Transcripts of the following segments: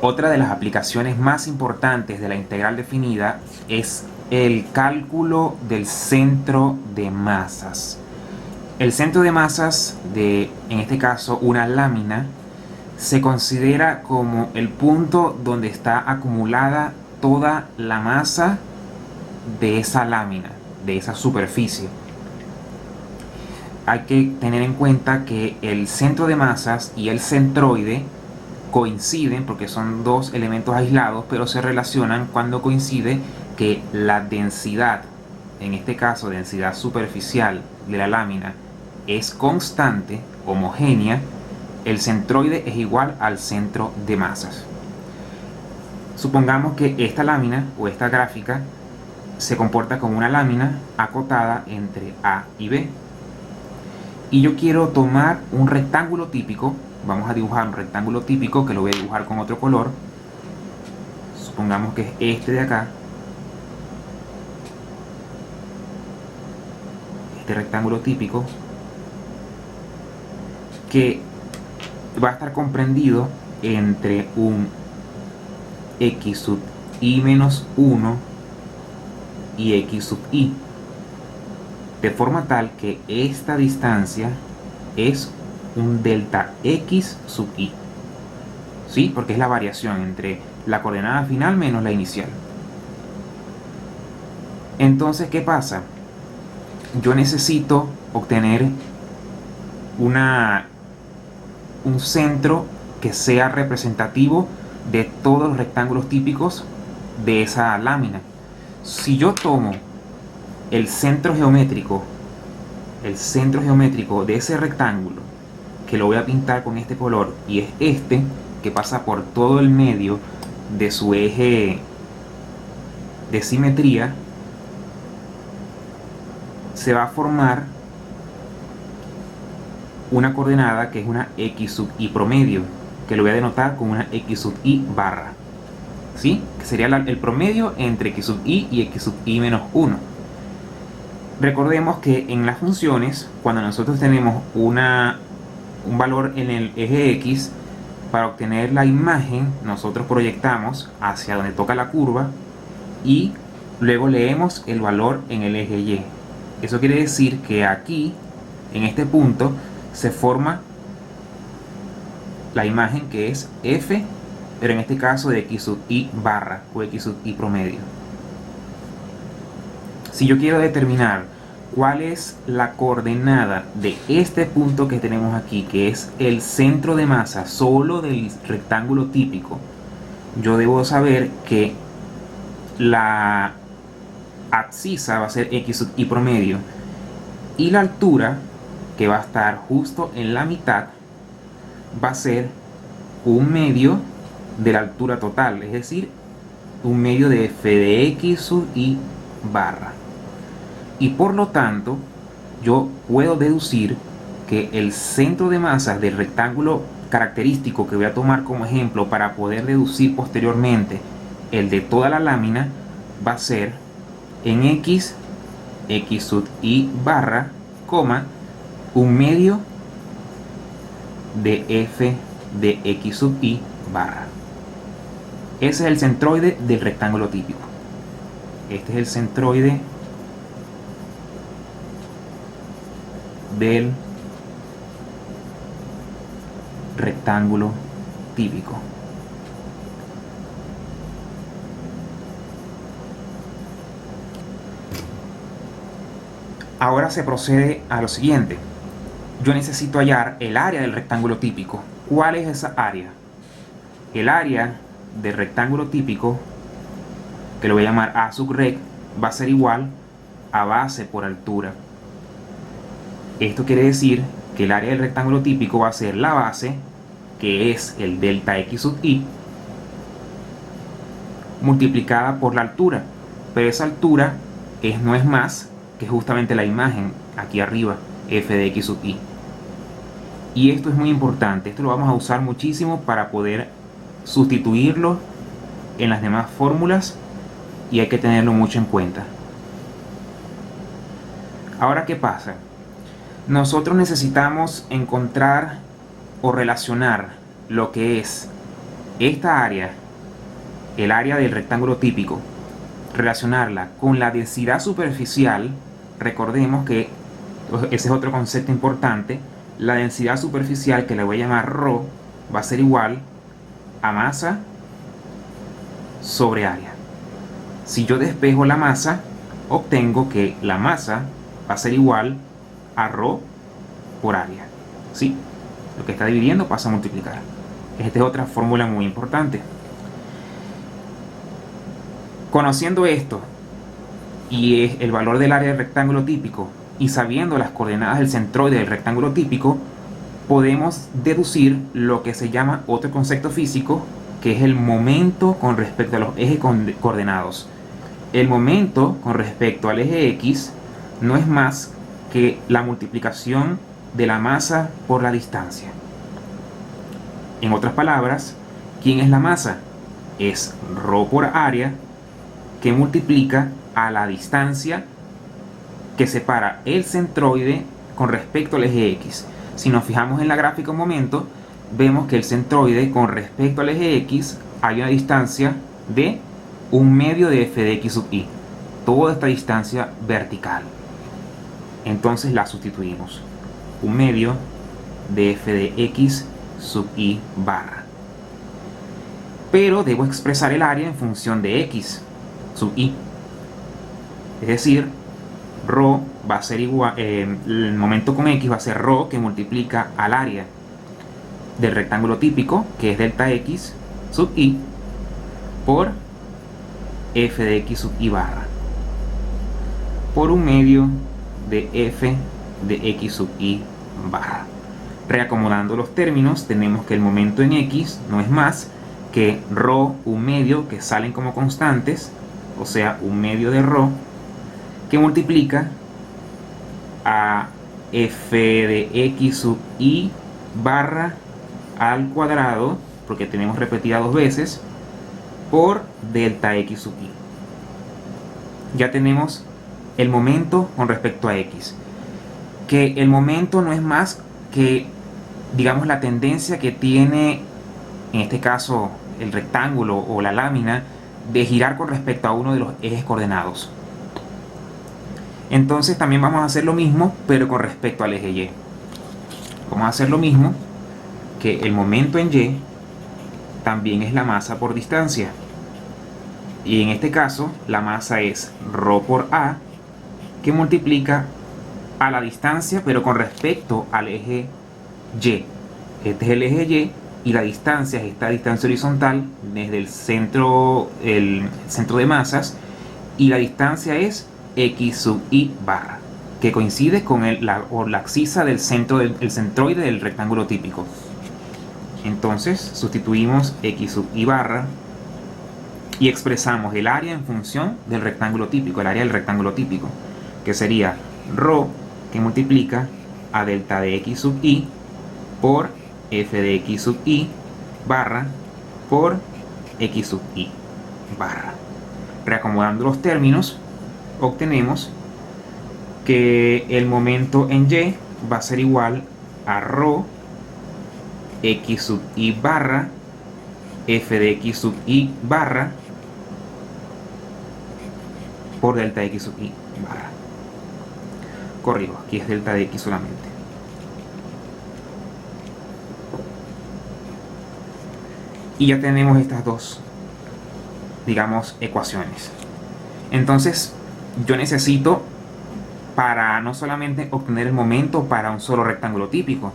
Otra de las aplicaciones más importantes de la integral definida es el cálculo del centro de masas. El centro de masas de, en este caso, una lámina, se considera como el punto donde está acumulada toda la masa de esa lámina, de esa superficie. Hay que tener en cuenta que el centro de masas y el centroide coinciden porque son dos elementos aislados, pero se relacionan cuando coincide que la densidad, en este caso densidad superficial de la lámina, es constante, homogénea. El centroide es igual al centro de masas. Supongamos que esta lámina o esta gráfica se comporta como una lámina acotada entre A y B. Y yo quiero tomar un rectángulo típico. Vamos a dibujar un rectángulo típico que lo voy a dibujar con otro color. Supongamos que es este de acá. Este rectángulo típico que va a estar comprendido entre un x sub i menos 1 y x sub i, de forma tal que esta distancia es un delta x sub i, ¿sí? Porque es la variación entre la coordenada final menos la inicial. Entonces, ¿qué pasa? Yo necesito obtener un centro que sea representativo de todos los rectángulos típicos de esa lámina. Si yo tomo el centro geométrico de ese rectángulo, que lo voy a pintar con este color, y es este, que pasa por todo el medio de su eje de simetría, se va a formar una coordenada que es una x sub i promedio, que lo voy a denotar con una x sub i barra, ¿sí? Que sería el promedio entre x sub i y x sub i menos 1. Recordemos que en las funciones, cuando nosotros tenemos un valor en el eje x, para obtener la imagen nosotros proyectamos hacia donde toca la curva y luego leemos el valor en el eje y. Eso quiere decir que aquí, en este punto, se forma la imagen que es f, pero en este caso de x sub i barra o x sub i promedio. Si yo quiero determinar cuál es la coordenada de este punto que tenemos aquí, que es el centro de masa solo del rectángulo típico, yo debo saber que la abscisa va a ser x sub i promedio y la altura, que va a estar justo en la mitad, va a ser un medio de la altura total, es decir, un medio de f de x sub i barra. Y por lo tanto, yo puedo deducir que el centro de masas del rectángulo característico que voy a tomar como ejemplo para poder deducir posteriormente el de toda la lámina va a ser en x sub i barra, un medio de f de x sub i barra. Ese es el centroide del rectángulo típico. Este es el centroide del rectángulo típico. Ahora se procede a lo siguiente. Yo necesito hallar el área del rectángulo típico. ¿Cuál es esa área? El área del rectángulo típico, que lo voy a llamar A sub rect, va a ser igual a base por altura. Esto quiere decir que el área del rectángulo típico va a ser la base, que es el delta x sub i, multiplicada por la altura. Pero esa altura no es más que justamente la imagen aquí arriba, f de x sub i. Y esto es muy importante, esto lo vamos a usar muchísimo para poder sustituirlo en las demás fórmulas y hay que tenerlo mucho en cuenta. Ahora, ¿qué pasa? Nosotros necesitamos encontrar o relacionar lo que es esta área, el área del rectángulo típico, relacionarla con la densidad superficial, recordemos que ese es otro concepto importante, la densidad superficial, que le voy a llamar ρ, va a ser igual a masa sobre área. Si yo despejo la masa, obtengo que la masa va a ser igual a ρ por área. ¿Sí? Lo que está dividiendo pasa a multiplicar. Esta es otra fórmula muy importante. Conociendo esto y el valor del área del rectángulo típico y sabiendo las coordenadas del centroide del rectángulo típico, podemos deducir lo que se llama otro concepto físico, que es el momento con respecto a los ejes coordenados. El momento con respecto al eje X no es más que la multiplicación de la masa por la distancia. En otras palabras, ¿quién es la masa? Es ρ por área, que multiplica a la distancia que separa el centroide con respecto al eje X. Si nos fijamos en la gráfica un momento, vemos que el centroide con respecto al eje X hay una distancia de 1/2 de f de x sub y. Toda esta distancia vertical. Entonces la sustituimos. 1/2 de f de x sub y barra. Pero debo expresar el área en función de x sub y. Es decir, ρ va a ser igual, el momento con x va a ser ρ, que multiplica al área del rectángulo típico, que es delta x sub y, por f de x sub y barra, por 1/2 de f de x sub y barra. Reacomodando los términos, tenemos que el momento en x no es más que ρ 1/2, que salen como constantes, o sea 1/2 de ρ, que multiplica a f de x sub y barra al cuadrado, porque tenemos repetida dos veces, por delta x sub y. Ya tenemos el momento con respecto a x, que el momento no es más que, digamos, la tendencia que tiene, en este caso, el rectángulo o la lámina, de girar con respecto a uno de los ejes coordenados. Entonces también vamos a hacer lo mismo, pero con respecto al eje Y. Vamos a hacer lo mismo, que el momento en Y también es la masa por distancia. Y en este caso, la masa es ρ por a, que multiplica a la distancia, pero con respecto al eje Y. Este es el eje Y la distancia es esta distancia horizontal desde el centro de masas, y la distancia es x sub y barra, que coincide con la abscisa del centroide del rectángulo típico. Entonces sustituimos x sub y barra y expresamos el área en función del rectángulo típico, el área del rectángulo típico, que sería ρ, que multiplica a delta de x sub y por f de x sub y barra por x sub y barra. Reacomodando los términos, obtenemos que el momento en Y va a ser igual a ρ x sub y barra f de x sub y barra por delta x sub y barra. Corrijo, aquí es delta de x solamente. Y ya tenemos estas dos, digamos, ecuaciones. Entonces yo necesito, para no solamente obtener el momento para un solo rectángulo típico,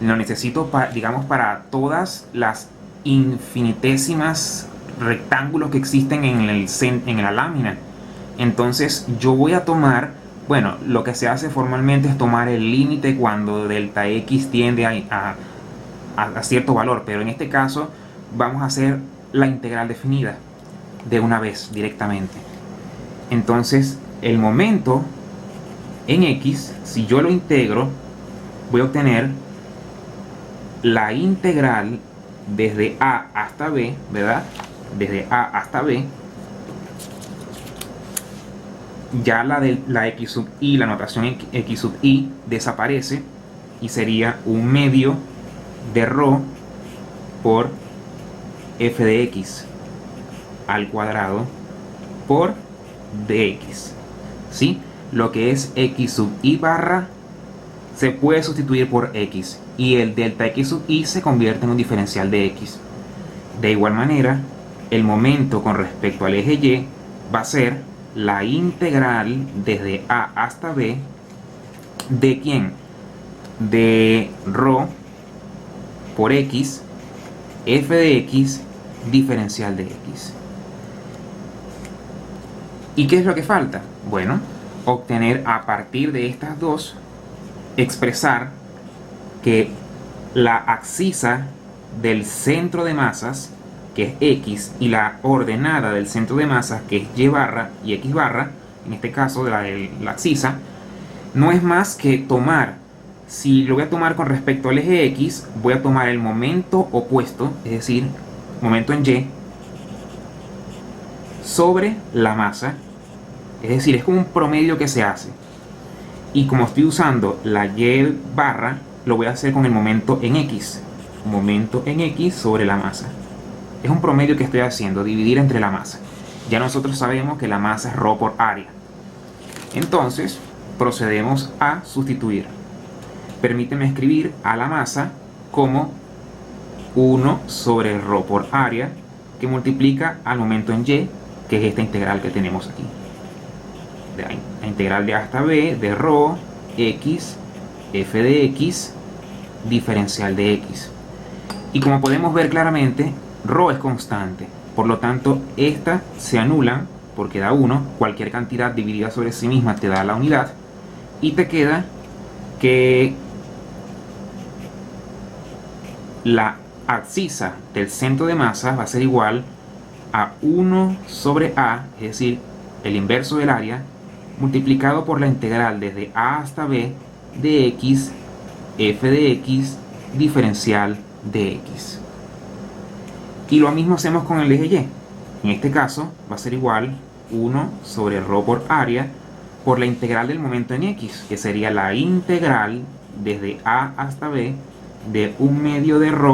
lo necesito digamos, para todas las infinitésimas rectángulos que existen en la lámina. Entonces yo voy a tomar, bueno, lo que se hace formalmente es tomar el límite cuando delta x tiende a cierto valor, pero en este caso vamos a hacer la integral definida de una vez directamente. Entonces el momento en x, si yo lo integro, voy a obtener la integral desde a hasta b, ¿verdad? Desde a hasta b. Ya la x sub y, la notación x sub y desaparece y sería 1/2 de ρ por f de x al cuadrado por dx, ¿sí? Lo que es x sub i barra se puede sustituir por x y el delta x sub i se convierte en un diferencial de x. De igual manera, el momento con respecto al eje y va a ser la integral desde a hasta b de ¿quién? De ρ por x, f de x, diferencial de x. ¿Y qué es lo que falta? Bueno, obtener a partir de estas dos, expresar que la abscisa del centro de masas, que es x, y la ordenada del centro de masas, que es y barra y x barra, en este caso de la abscisa, no es más que tomar, si lo voy a tomar con respecto al eje x, voy a tomar el momento opuesto, es decir, momento en y, sobre la masa, es decir, es como un promedio que se hace. Y como estoy usando la y barra, lo voy a hacer con el momento en x. Momento en x sobre la masa. Es un promedio que estoy haciendo, dividir entre la masa. Ya nosotros sabemos que la masa es ρ por área. Entonces, procedemos a sustituir. Permíteme escribir a la masa como 1 sobre ρ por área, que multiplica al momento en y, que es esta integral que tenemos aquí. La integral de a hasta b de ρ, x, f de x, diferencial de x. Y como podemos ver claramente, ρ es constante. Por lo tanto, estas se anulan porque da 1. Cualquier cantidad dividida sobre sí misma te da la unidad. Y te queda que la abscisa del centro de masa va a ser igual a 1 sobre a, es decir, el inverso del área, multiplicado por la integral desde a hasta b de x, f de x, diferencial de x. Y lo mismo hacemos con el eje y. En este caso va a ser igual 1 sobre ρ por área por la integral del momento en x, que sería la integral desde a hasta b de 1/2 de ρ,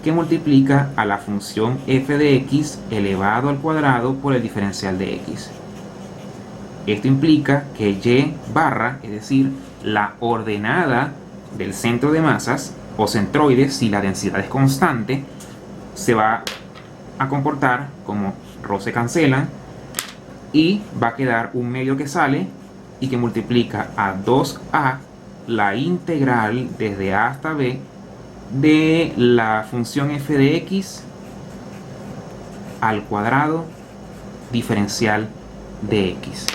que multiplica a la función f de x elevado al cuadrado por el diferencial de x. Esto implica que y barra, es decir, la ordenada del centro de masas o centroide, si la densidad es constante, se va a comportar como ρ se cancelan y va a quedar 1/2 que sale y que multiplica a 2a la integral desde a hasta b de la función f de x al cuadrado diferencial de x.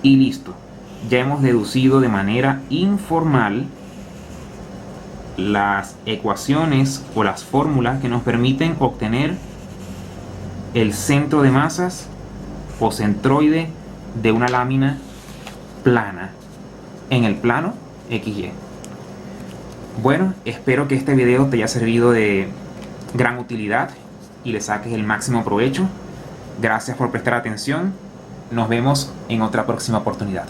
Y listo, ya hemos deducido de manera informal las ecuaciones o las fórmulas que nos permiten obtener el centro de masas o centroide de una lámina plana en el plano XY. Bueno, espero que este video te haya servido de gran utilidad y le saques el máximo provecho. Gracias por prestar atención. Nos vemos en otra próxima oportunidad.